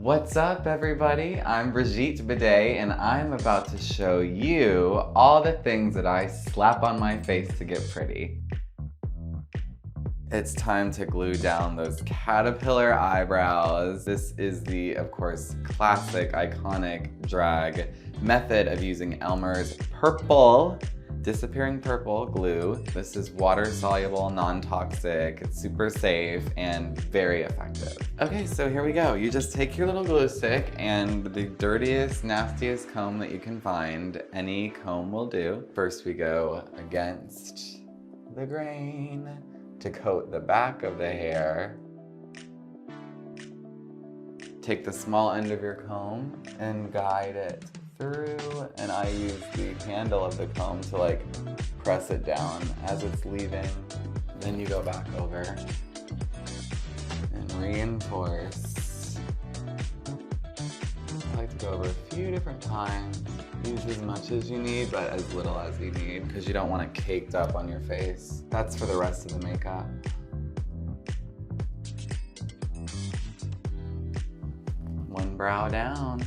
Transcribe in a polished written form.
What's up, everybody? I'm Brigitte Bidet, and I'm about to show you all the things that I slap on my face to get pretty. It's time to glue down those caterpillar eyebrows. This is the, of course, classic, iconic drag method of using Elmer's purple, disappearing purple glue. This is water-soluble, non-toxic, it's super safe, and very effective. Okay, so here we go. You just take your little glue stick and the dirtiest, nastiest comb that you can find. Any comb will do. First we go against the grain to coat the back of the hair. Take the small end of your comb and guide it through, and I use the handle of the comb to press it down as it's leaving. Then you go back over and reinforce. I like to go over a few different times. Use as much as you need, but as little as you need, because you don't want it caked up on your face. That's for the rest of the makeup. One brow down.